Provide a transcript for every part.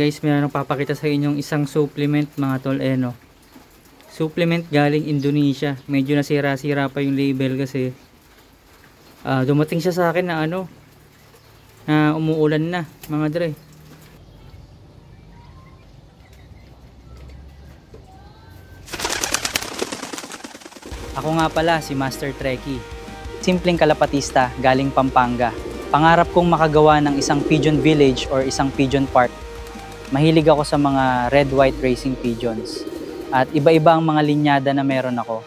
Guys, meron akong papakita sa inyong isang supplement mga tol, no. Supplement galing Indonesia. Medyo nasira-sira pa yung label kasi dumating siya sa akin na na umuulan na mga dre. Ako nga pala si Master Trekkie. Simpleng kalapatista galing Pampanga. Pangarap kong makagawa ng isang pigeon village or isang pigeon park. Mahilig ako sa mga red-white racing pigeons. At iba-iba ang mga linyada na meron ako.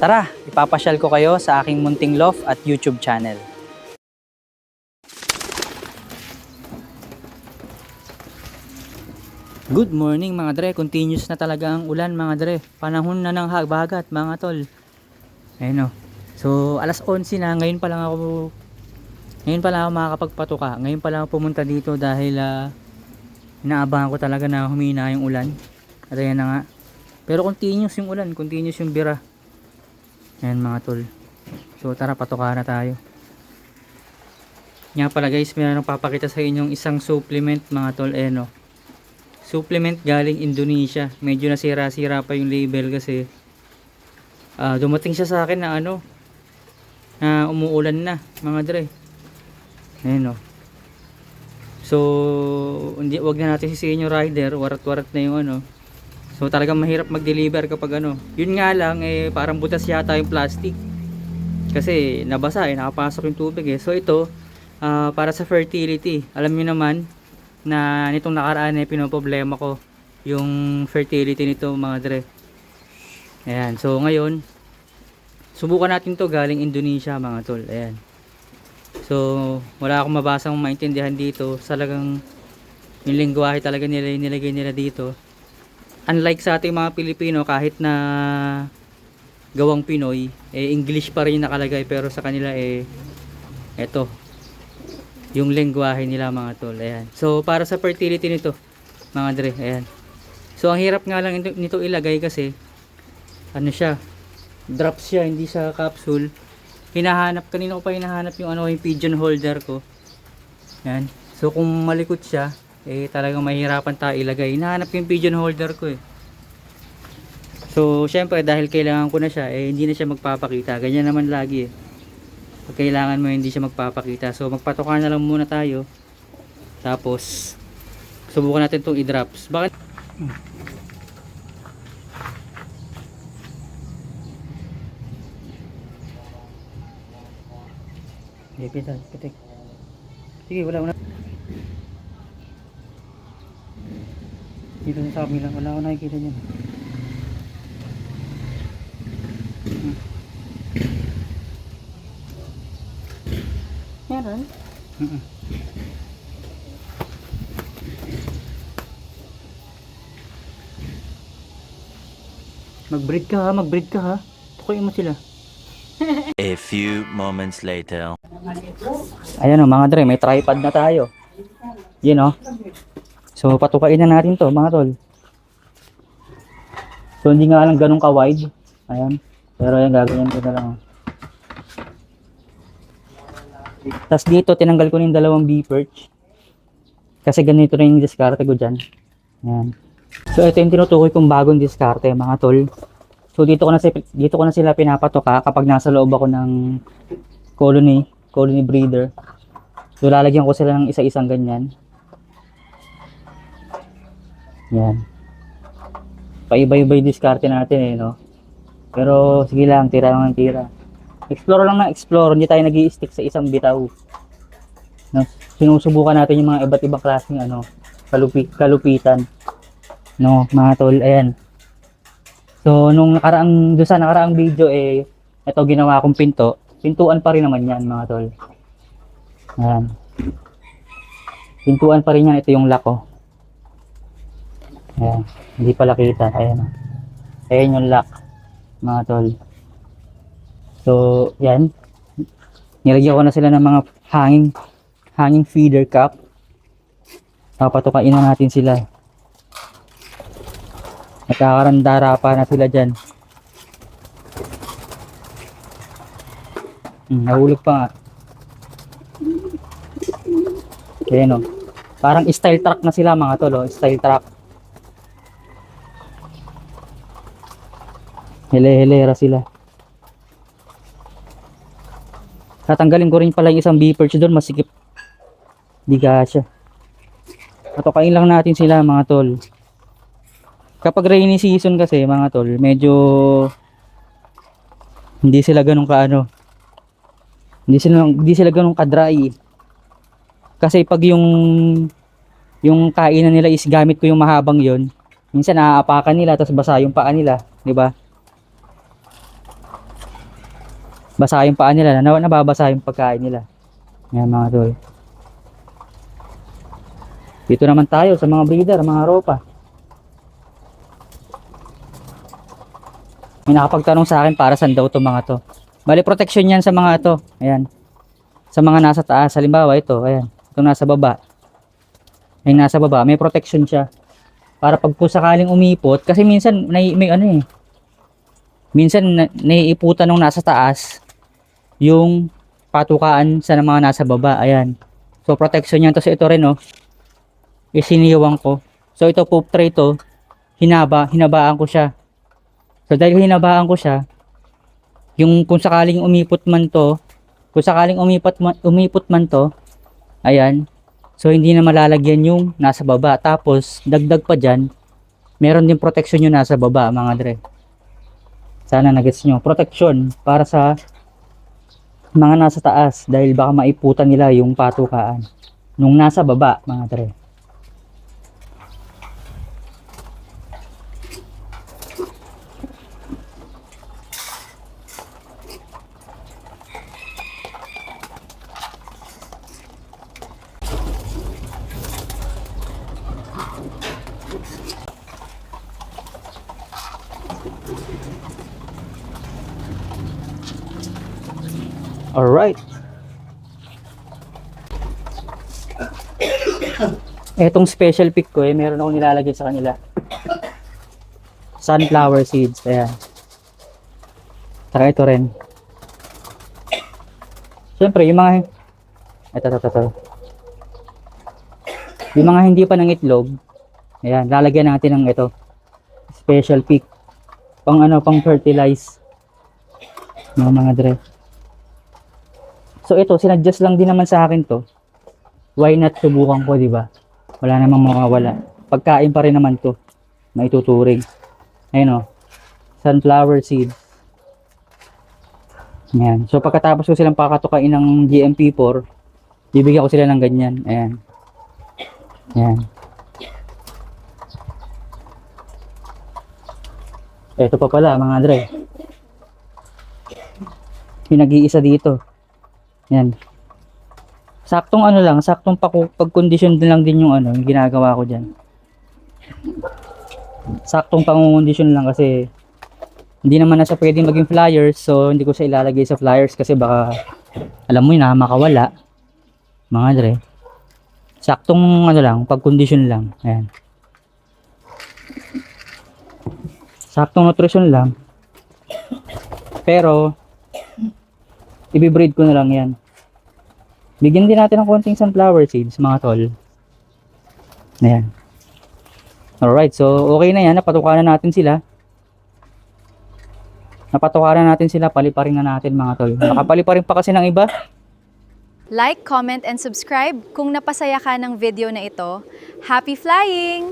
Tara, ipapasyal ko kayo sa aking munting loft at YouTube channel. Good morning mga dre. Continuous na talaga ang ulan mga dre. Panahon na ng habagat mga tol. Ayun o. So alas 11 na. Ngayon pa lang ako makakapagpatuka. Ngayon pa lang ako pumunta dito dahil inaabangan ko talaga na humina yung ulan. At ayan na nga. Pero continuous yung ulan, continuous yung bira. Ayan mga tol. So tara, patuka na tayo. Nga pala guys, meron akong papakita sa inyong isang supplement mga tol, no. Supplement galing Indonesia. Medyo nasira-sira pa yung label kasi dumating siya sa akin na na umuulan na mga dre. Ayan o. So, wag na natin sisihin yung rider, warat-warat na yung So, talagang mahirap mag-deliver kapag Yun nga lang, parang butas yata yung plastic. Kasi, nabasa, nakapasok yung tubig So, ito, para sa fertility. Alam niyo naman, na nitong nakaraan pinoproblema ko yung fertility nito mga dre. Ayan, so ngayon, subukan natin to galing Indonesia mga tol. Ayan. So, wala akong mabasang maintindihan dito. Talagang yung lengguwahe talaga nilagay nila dito. Unlike sa ating mga Pilipino, kahit na gawang Pinoy, English pa rin nakalagay. Pero sa kanila, eto, yung lengguwahe nila mga tol. Ayan. So, para sa fertility nito, mga dre, ayan. So, ang hirap nga lang nito ilagay kasi, siya, drop siya, hindi siya capsule. Kanina ko pa hinahanap yung yung pigeon holder ko. Yan. So kung malikot siya, talagang mahirapan tayo ilagay. Hinahanap yung pigeon holder ko So syempre dahil kailangan ko na siya, hindi na siya magpapakita. Ganyan naman lagi Pag kailangan mo hindi siya magpapakita. So magpatoka na lang muna tayo. Tapos subukan natin itong i-drops. Bakit? Pitik. Sige, wala. Dito sa kabila, wala ako nakikita dyan. Meron? Mag-breed ka ha. Tukuyin mo sila. A few moments later. Ayan mga dre, may tripod na tayo. Yun So patukain na natin to mga tol. So hindi nga lang ganun ka-wide. Ayan. Pero ayan, gaganyan ko na lang. Tapos dito tinanggal ko yung dalawang B-perch. Kasi ganito rin yung diskarte ko dyan. Ayan. So ito yung tinutukoy kong bagong diskarte mga tol. So dito ko na sila pinapatoka kapag nasa loob ako ng colony breeder. So lalagyan ko sila ng isa-isang ganyan. Yan. Paiba-iba yung diskarte natin no. Pero sige lang, tira lang ng tira. Explore lang na explore, hindi tayo nag-i-stick sa isang bitaw. No? Sinusubukan natin yung mga iba't ibang klaseng kalupitan. No, mga tol, ayan. So doon sa nakaraang video ito ginawa kong pintuan pa rin naman yan mga tol. Ayan. Pintuan pa rin yan, ito yung lock Ayan, hindi pala kita. Ayan. Ayan yung lock mga tol. So yan. Nilagyan ko na sila ng mga hanging feeder cup. Papatukain na natin sila. Nagkakarandara pa na sila dyan. Nahulog pa nga. Ayan Parang style truck na sila mga tol, oh. Style truck. Hele-helera sila. Tatanggalin ko rin pala yung isang B-perch doon, masikip. Di kasya. Patukain lang natin sila mga tol. Kapag rainy season kasi mga tol, medyo hindi sila ganun kaano. Hindi sila ganun ka-dry. Kasi pag yung kainan nila is gamit ko yung mahabang yon, minsan naaapakan nila tapos basa yung paa nila, di ba? Basa yung paa nila, nababasa yung pagkain nila. Yan mga tol. Dito naman tayo sa mga breeder, mga ropa. May nakapagtanong sa akin para saan daw to mga to. Bali protection yan sa mga to. Ayan. Sa mga nasa taas, halimbawa ito, ayan. Itong nasa baba. Yung nasa baba, may protection siya. Para pag po sakaling umipot, kasi minsan may ano eh. Minsan naiiputan nung nasa taas yung patukaan sa mga nasa baba. Ayan. So protection yan. Tapos ito rin oh. Isiniwang ko. So ito poop tray to, hinabaan ko siya. So dahil hinabaan ko siya, yung kung sakaling umipot man to, ayan. So hindi na malalagyan yung nasa baba. Tapos dagdag pa diyan, meron din protection yung nasa baba, mga dre. Sana nagets nyo. Protection para sa mga nasa taas dahil baka maiputan nila yung patukaan nung nasa baba, mga dre. Alright. Etong special pick ko meron akong nilalagay sa kanila. Sunflower seeds. Ayan. Saka ito rin. Siyempre, yung mga ito. Yung mga hindi pa ng itlog, ayan, lalagyan natin ng ito. Special pick. Pang fertilize. Mga dre. So ito, sinadjust lang din naman sa akin to. Why not subukan ko, di ba? Wala namang mawawala. Pagkain pa rin naman to. Maituturing. Ayun o. Sunflower seed. Ayan. So pagkatapos ko silang pakatukain ng GMP4, bibigyan ko sila ng ganyan. Ayan. Ayan. Ito pa pala, mga dre. Pinag-iisa dito. Yan. Saktong saktong pag-condition din lang din yung yung ginagawa ko diyan. Saktong pang-condition lang kasi hindi naman na siya pwedeng maging flyers, so hindi ko siya ilalagay sa flyers kasi baka alam mo yun, makawala. Mga dre. Saktong pag-condition lang. Ayan. Saktong nutrition lang. Pero i-breed ko na lang yan. Bigyan din natin ng konting sunflower seeds, mga tol. Ayan. Alright, so okay na yan. Napatukaran natin sila. Paliparin na natin, mga tol. Nakapaliparin pa kasi ng iba. Like, comment, and subscribe kung napasaya ka ng video na ito. Happy flying!